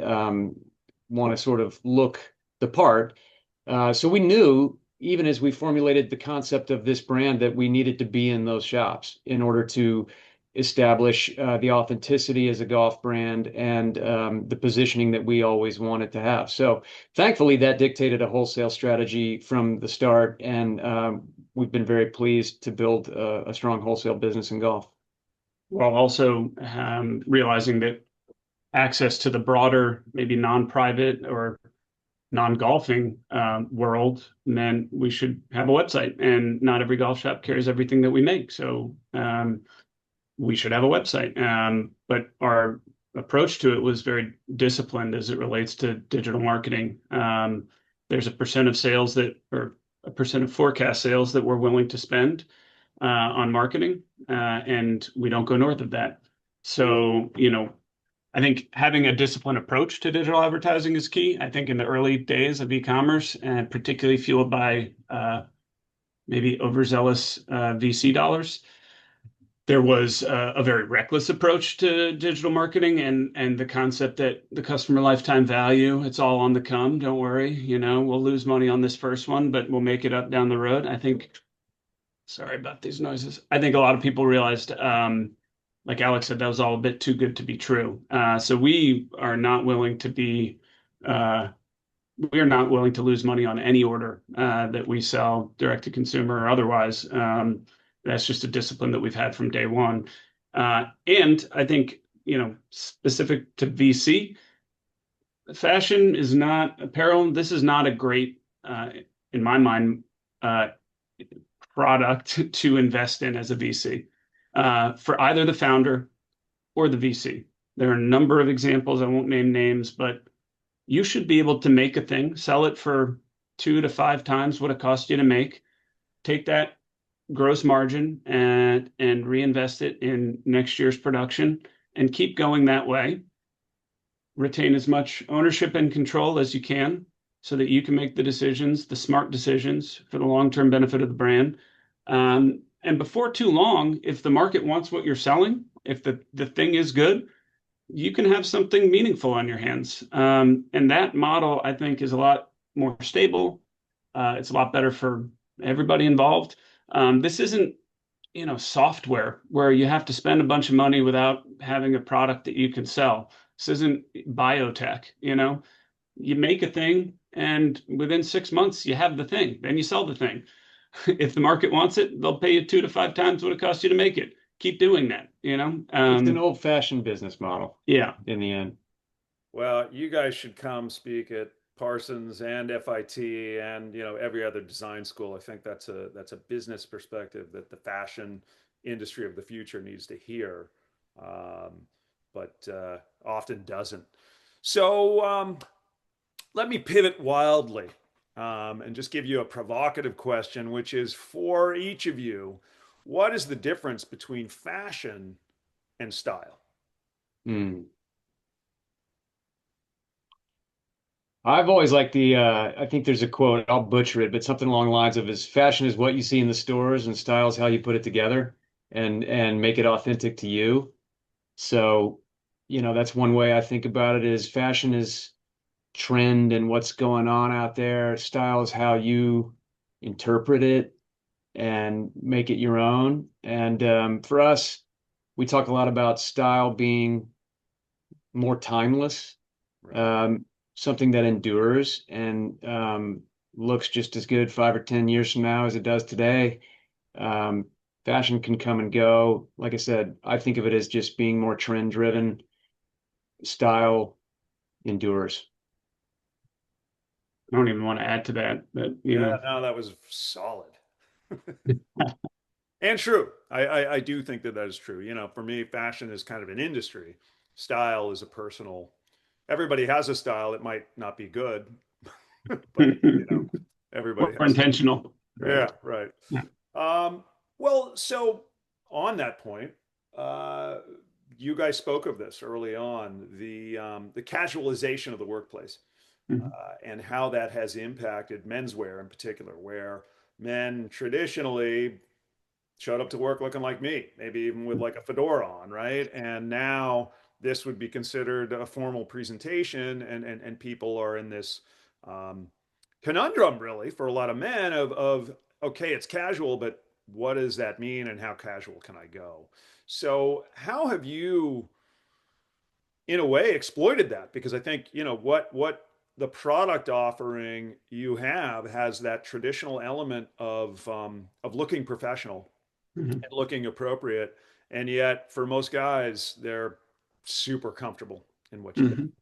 Speaker 4: want to sort of look the part. So we knew, even as we formulated the concept of this brand, that we needed to be in those shops in order to establish the authenticity as a golf brand and the positioning that we always wanted to have. So thankfully, that dictated a wholesale strategy from the start, and we've been very pleased to build a strong wholesale business in golf.
Speaker 3: While also realizing that access to the broader, maybe non-private or non-golfing world meant we should have a website, and not every golf shop carries everything that we make. So we should have a website. But our approach to it was very disciplined as it relates to digital marketing. There's a percent of sales or a percent of forecast sales that we're willing to spend on marketing, and we don't go north of that. So, I think having a disciplined approach to digital advertising is key. I think in the early days of e-commerce, and particularly fueled by maybe overzealous VC dollars, there was a very reckless approach to digital marketing and the concept that the customer lifetime value, it's all on the come. Don't worry, we'll lose money on this first one, but we'll make it up down the road. I think, sorry about these noises. I think a lot of people realized, like Alex said, that was all a bit too good to be true. So we are not willing to lose money on any order that we sell direct to consumer or otherwise. That's just a discipline that we've had from day one. And I think, specific to VC, fashion is not apparel. This is not a great, in my mind, product to invest in as a VC for either the founder or the VC. There are a number of examples. I won't name names, but you should be able to make a thing, sell it for 2 to 5 times what it cost you to make, take that gross margin and reinvest it in next year's production and keep going that way. Retain as much ownership and control as you can so that you can make the smart decisions for the long-term benefit of the brand. And before too long, if the market wants what you're selling, if the thing is good, you can have something meaningful on your hands. And that model, I think, is a lot more stable. It's a lot better for everybody involved. This isn't, software where you have to spend a bunch of money without having a product that you can sell. This isn't biotech, you make a thing and within 6 months you have the thing, then you sell the thing. If the market wants it, they'll pay you 2 to 5 times what it costs you to make it. Keep doing that,
Speaker 4: It's an old-fashioned business model
Speaker 3: Yeah.
Speaker 4: in the end.
Speaker 2: Well, you guys should come speak at Parsons and FIT and every other design school. I think that's a business perspective that the fashion industry of the future needs to hear, but often doesn't. So let me pivot wildly and just give you a provocative question, which is for each of you, what is the difference between fashion and style?
Speaker 4: Hmm. I've always liked I think there's a quote, I'll butcher it, but something along the lines of is fashion is what you see in the stores and style is how you put it together and make it authentic to you. So, that's one way I think about it is fashion is trend and what's going on out there. Style is how you interpret it and make it your own. And for us, we talk a lot about style being more timeless,
Speaker 2: Right.
Speaker 4: something that endures and looks just as good 5 or 10 years from now as it does today. Um, Fashion can come and go. Like I said, I think of it as just being more trend driven. Style endures.
Speaker 3: I don't even want to add to that, but
Speaker 2: Yeah, no, that was solid. And true. I do think that that is true. For me, fashion is kind of an industry. Style is a personal. Everybody has a style. It might not be good, but everybody
Speaker 3: more
Speaker 2: has.
Speaker 3: intentional.
Speaker 2: Yeah, right.
Speaker 3: Yeah.
Speaker 2: Well, so on that point, uh, you guys spoke of this early on, the casualization of the workplace,
Speaker 3: Mhm.
Speaker 2: and how that has impacted menswear in particular, where men traditionally showed up to work looking like me, maybe even with like a fedora on, right? And now this would be considered a formal presentation, and people are in this um, conundrum, really, for a lot of men of okay, it's casual, but what does that mean, and how casual can I go? So, how have you, in a way, exploited that? Because I think what the product offering you have has that traditional element of looking professional
Speaker 3: Mhm.
Speaker 2: and looking appropriate. And yet, for most guys, they're super comfortable in what you do.
Speaker 3: Mhm.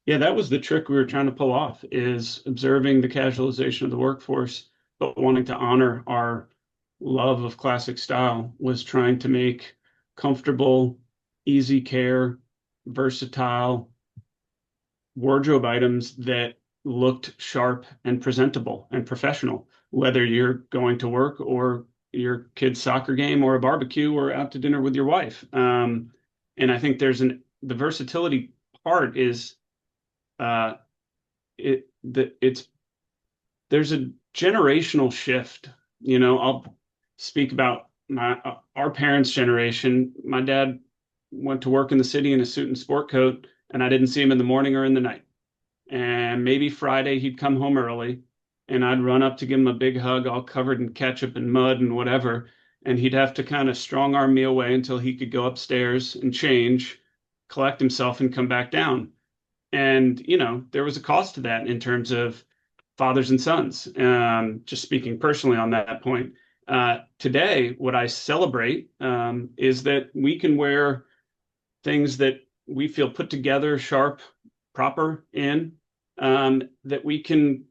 Speaker 3: Yeah, that was the trick we were trying to pull off is observing the casualization of the workforce, but wanting to honor our love of classic style was trying to make comfortable, easy care, versatile wardrobe items that looked sharp and presentable and professional, whether you're going to work or your kid's soccer game or a barbecue or out to dinner with your wife. And I think the versatility part is uh, it's there's a generational shift. I'll speak about our parents' generation. My dad went to work in the city in a suit and sport coat, and I didn't see him in the morning or in the night. And maybe Friday he'd come home early, and I'd run up to give him a big hug, all covered in ketchup and mud and whatever. And he'd have to kind of strong arm me away until he could go upstairs and change, collect himself, and come back down. And, there was a cost to that in terms of fathers and sons. Just speaking personally on that point. Today, what I celebrate is that we can wear things that we feel put together, sharp, proper that we can,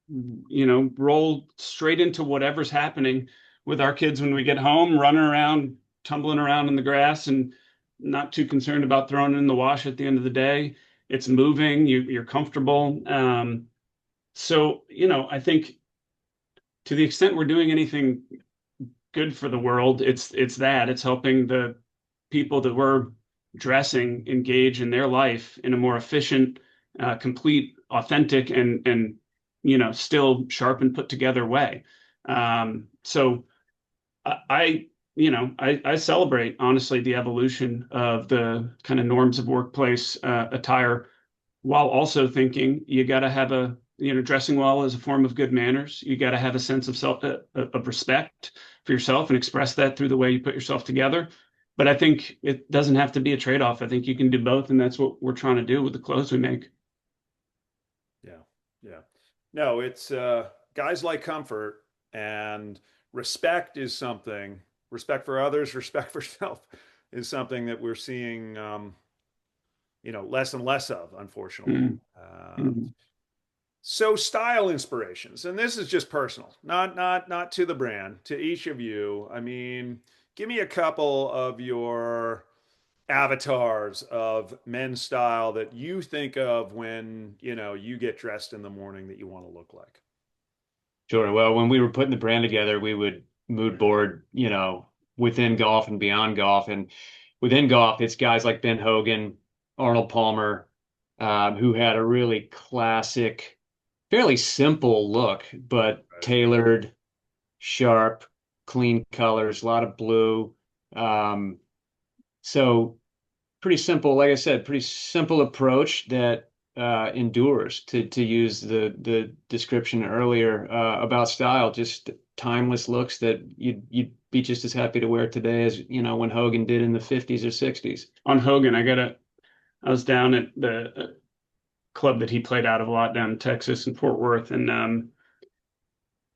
Speaker 3: roll straight into whatever's happening with our kids when we get home, running around, tumbling around in the grass, and not too concerned about throwing it in the wash at the end of the day. It's moving, you're comfortable. So, I think to the extent we're doing anything good for the world, it's helping the people that we're dressing engage in their life in a more efficient, complete, authentic, and still sharp and put together way. So I celebrate honestly the evolution of the kind of norms of workplace attire, while also thinking you got to have a dressing well is a form of good manners. You got to have a sense of of respect for yourself and express that through the way you put yourself together. But I think it doesn't have to be a trade-off. I think you can do both, and that's what we're trying to do with the clothes we make.
Speaker 2: Yeah, yeah. No, it's guys like comfort, and respect is something. Respect for others, respect for self is something that we're seeing, less and less of, unfortunately.
Speaker 3: Mm
Speaker 2: Uh,
Speaker 3: -hmm.
Speaker 2: so style inspirations, and this is just personal, not to the brand, to each of you. I mean, give me a couple of your avatars of men's style that you think of when, you get dressed in the morning that you want to look like.
Speaker 4: Sure. Well, when we were putting the brand together, we would mood board, within golf and beyond golf. And within golf, it's guys like Ben Hogan, Arnold Palmer, who had a really classic, fairly simple look, but
Speaker 2: Right.
Speaker 4: tailored, sharp, clean colors, a lot of blue. Um, so pretty simple, like I said, pretty simple approach that endures, to use the description earlier about style, just timeless looks that you'd be just as happy to wear today as when Hogan did in the 50s or 60s.
Speaker 3: On Hogan, I was down at the club that he played out of a lot down in Texas and Fort Worth, and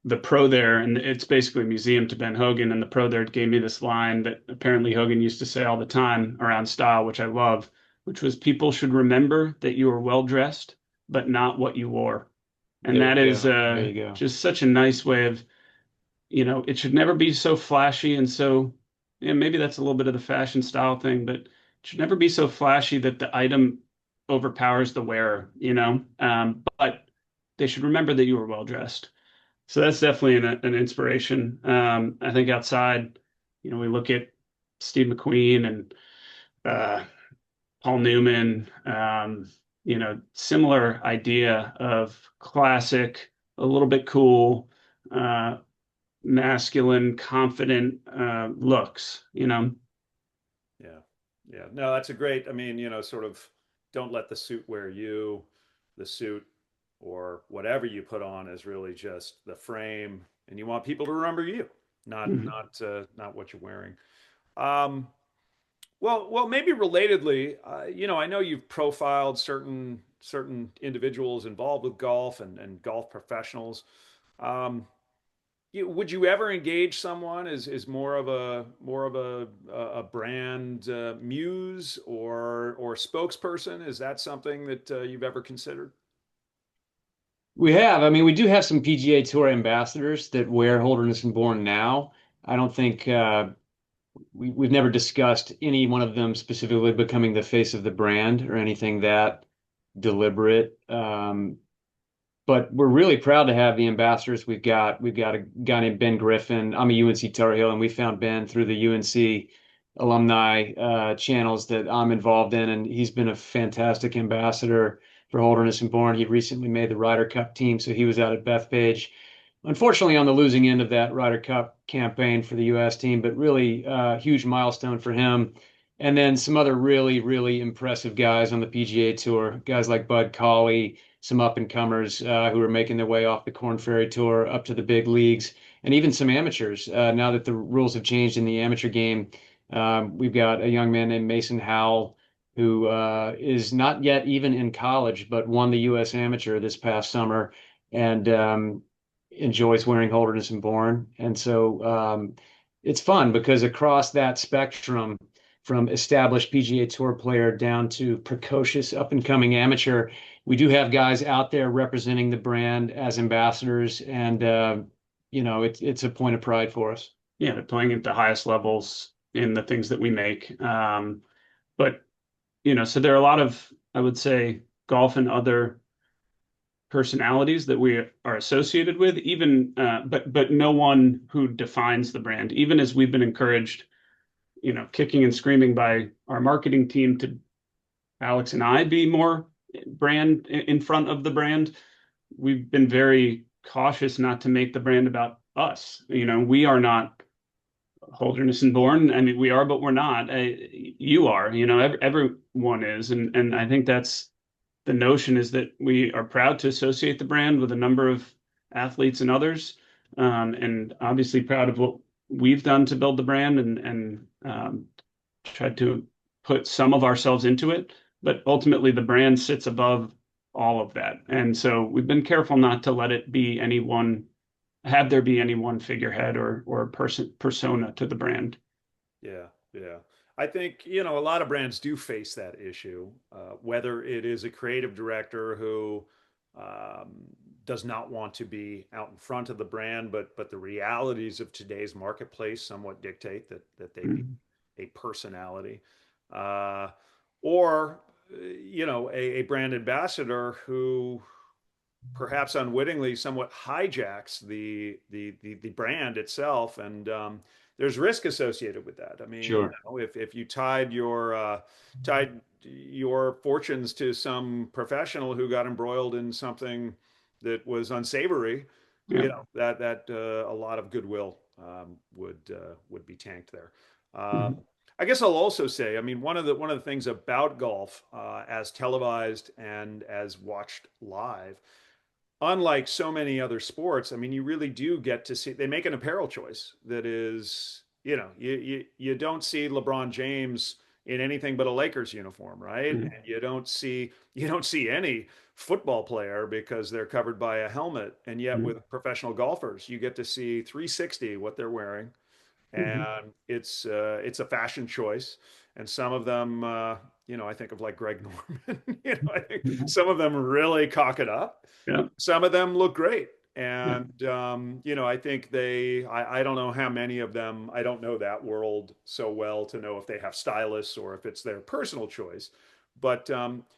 Speaker 3: the pro there, and it's basically a museum to Ben Hogan, and the pro there gave me this line that apparently Hogan used to say all the time around style, which I love, which was, people should remember that you are well dressed, but not what you wore. And
Speaker 4: There
Speaker 3: that
Speaker 4: you
Speaker 3: is
Speaker 4: go. There you go.
Speaker 3: just such a nice way of, it should never be so flashy and so, maybe that's a little bit of the fashion style thing, but it should never be so flashy that the item overpowers the wearer, but they should remember that you were well dressed. So that's definitely an inspiration. I think outside, we look at Steve McQueen and uh, Paul Newman, similar idea of classic, a little bit cool, uh, masculine, confident looks.
Speaker 2: Yeah. Yeah. No, that's a great, I mean, sort of don't let the suit wear you. The suit or whatever you put on is really just the frame, and you want people to remember you,
Speaker 3: Mhm.
Speaker 2: not what you're wearing. Um, well, maybe relatedly, I know you've profiled certain individuals involved with golf and golf professionals. Um, would you ever engage someone as more of a brand muse or spokesperson? Is that something that you've ever considered?
Speaker 4: We have. I mean, we do have some PGA Tour ambassadors that wear Holderness and Bourne now. I don't think we've never discussed any one of them specifically becoming the face of the brand or anything that deliberate. But we're really proud to have the ambassadors we've got a guy named Ben Griffin. I'm a UNC Tar Heel, and we found Ben through the UNC alumni channels that I'm involved in, and he's been a fantastic ambassador for Holderness and Bourne. He recently made the Ryder Cup team, so he was out at Bethpage. Unfortunately, on the losing end of that Ryder Cup campaign for the U.S. team, but really huge milestone for him. And then some other really, really impressive guys on the PGA Tour, guys like Bud Cauley, some up and comers who are making their way off the Korn Ferry Tour up to the big leagues, and even some amateurs. Now that the rules have changed in the amateur game, we've got a young man named Mason Howell who is not yet even in college, but won the U.S. Amateur this past summer and enjoys wearing Holderness and Bourne. And so it's fun because across that spectrum, from established PGA Tour player down to precocious up and coming amateur, we do have guys out there representing the brand as ambassadors, and it's a point of pride for us.
Speaker 3: Yeah, they're playing at the highest levels in the things that we make. But so there are a lot of, I would say, golf and other personalities that we are associated with, even but no one who defines the brand. Even as we've been encouraged, kicking and screaming by our marketing team to Alex and I be more brand in front of the brand, we've been very cautious not to make the brand about us. We are not Holderness and Bourne. I mean, we are, but we're not. You are. Everyone is, and I think that's the notion is that we are proud to associate the brand with a number of athletes and others, and obviously proud of what we've done to build the brand and tried to put some of ourselves into it. But ultimately, the brand sits above all of that, and so we've been careful not to let it be any one, have there be any one figurehead or persona to the brand.
Speaker 2: Yeah, yeah. I think, a lot of brands do face that issue, whether it is a creative director who um, does not want to be out in front of the brand, but the realities of today's marketplace somewhat dictate that they be
Speaker 3: Mhm.
Speaker 2: a personality, uh, or a brand ambassador who perhaps unwittingly somewhat hijacks the brand itself, and there's risk associated with that. I mean,
Speaker 4: Sure.
Speaker 2: if you tied your fortunes to some professional who got embroiled in something that was unsavory,
Speaker 3: Yeah.
Speaker 2: that a lot of goodwill would be tanked there.
Speaker 3: Mhm.
Speaker 2: I guess I'll also say, I mean, one of the things about golf, as televised and as watched live, unlike so many other sports, I mean, you really do get to see, they make an apparel choice that is, you don't see LeBron James in anything but a Lakers uniform, right?
Speaker 3: Mhm.
Speaker 2: And you don't see any football player because they're covered by a helmet. And yet
Speaker 3: Mhm.
Speaker 2: with professional golfers, you get to see 360 what they're wearing,
Speaker 3: Mhm.
Speaker 2: and it's a fashion choice. And some of them, I think of like Greg Norman. I think
Speaker 3: Mhm.
Speaker 2: some of them really cock it up.
Speaker 3: Yeah.
Speaker 2: Some of them look great.
Speaker 3: Yeah.
Speaker 2: And, I think I don't know how many of them, I don't know that world so well to know if they have stylists or if it's their personal choice. But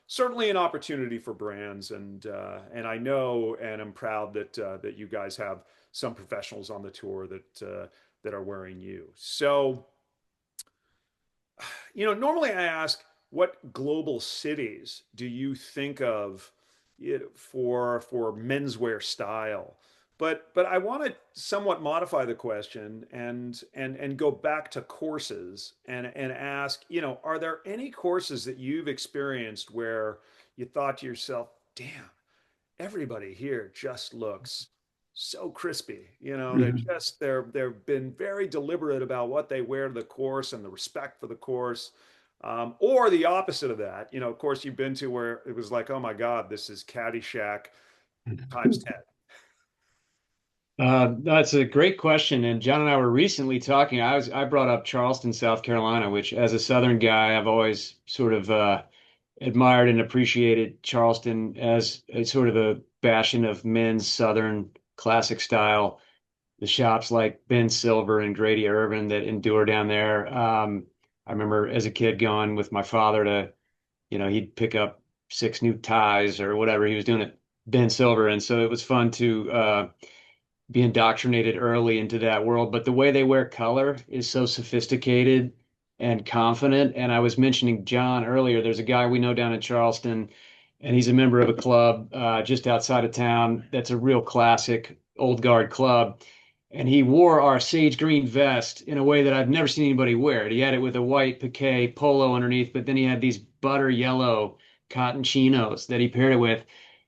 Speaker 2: certainly an opportunity for brands, and I know and I'm proud that you guys have some professionals on the tour that are wearing you. So, normally I ask, what global cities do you think of, for menswear style? But I want to somewhat modify the question and go back to courses and ask, are there any courses that you've experienced where you thought to yourself, damn, everybody here just looks so crispy. They're
Speaker 3: Mhm.
Speaker 2: just they've been very deliberate about what they wear to the course and the respect for the course. Or the opposite of that, of course, you've been to where it was like, oh my God, this is Caddyshack times 10.
Speaker 4: That's a great question. And John and I were recently talking. I brought up Charleston, South Carolina, which as a Southern guy, I've always sort of admired and appreciated Charleston as a sort of a bastion of men's Southern classic style. The shops like Ben Silver and Grady Urban that endure down there. I remember as a kid going with my father to, he'd pick up six new ties or whatever he was doing at Ben Silver. And so it was fun to be indoctrinated early into that world. But the way they wear color is so sophisticated and confident. And I was mentioning John earlier. There's a guy we know down in Charleston, and he's a member of a club just outside of town that's a real classic old guard club. And he wore our sage green vest in a way that I've never seen anybody wear it. He had it with a white piqué polo underneath, but then he had these butter yellow cotton chinos that he paired it with.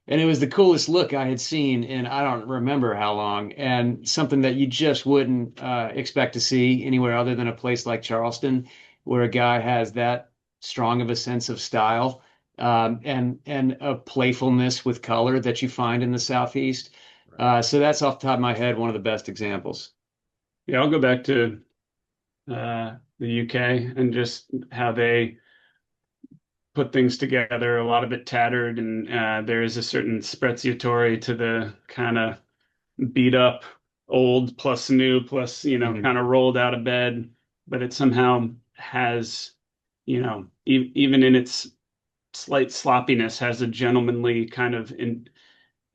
Speaker 4: And it was the coolest look I had seen in I don't remember how long, and something that you just wouldn't expect to see anywhere other than a place like Charleston, where a guy has that strong of a sense of style, and a playfulness with color that you find in the Southeast.
Speaker 2: Right.
Speaker 4: So that's off the top of my head one of the best examples.
Speaker 3: Yeah, I'll go back to the UK and just how they put things together. A lot of it tattered, and there is a certain spreziatori to the kind of beat up old plus new plus
Speaker 4: Mhm.
Speaker 3: kind of rolled out of bed, but it somehow has even in its slight sloppiness has a gentlemanly kind of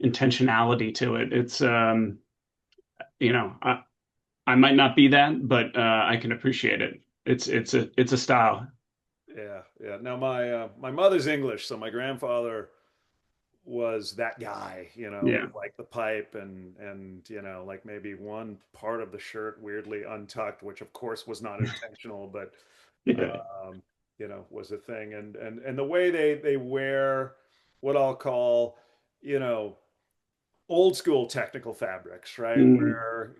Speaker 3: intentionality to it. It's you know I might not be that, but I can appreciate it. It's a style.
Speaker 2: Yeah, yeah. Now my mother's English, so my grandfather was that guy,
Speaker 3: Yeah.
Speaker 2: with like the pipe and like maybe one part of the shirt weirdly untucked, which of course was not intentional, but
Speaker 3: Yeah.
Speaker 2: was a thing. And the way they wear. what I'll call, you know, old school technical fabrics, right?
Speaker 3: Mm,
Speaker 2: Where,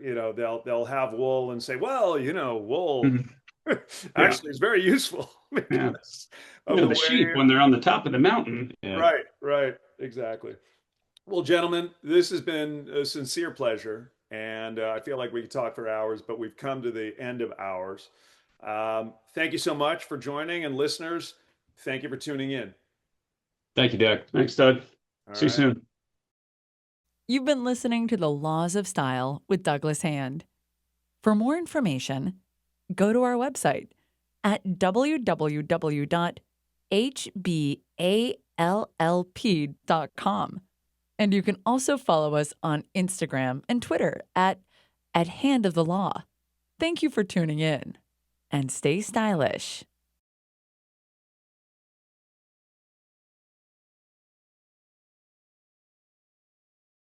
Speaker 2: they'll have wool and say, well, wool
Speaker 3: mhm. Yeah.
Speaker 2: actually is very useful
Speaker 3: Yeah.
Speaker 2: because
Speaker 3: You
Speaker 2: of
Speaker 3: know,
Speaker 2: the
Speaker 3: the sheep
Speaker 2: way.
Speaker 3: when they're on the top of the mountain.
Speaker 4: Yeah.
Speaker 2: Right, right, exactly. Well, gentlemen, this has been a sincere pleasure, and I feel like we could talk for hours, but we've come to the end of ours. Thank you so much for joining, and listeners, thank you for tuning in.
Speaker 4: Thank you, Doug.
Speaker 3: Thanks, Doug.
Speaker 2: All
Speaker 3: See you
Speaker 2: right.
Speaker 3: soon.
Speaker 1: You've been listening to The Laws of Style with Douglas Hand. For more information, go to our website at www.hballp.com. And you can also follow us on Instagram and Twitter at Hand of the Law. Thank you for tuning in, and stay stylish.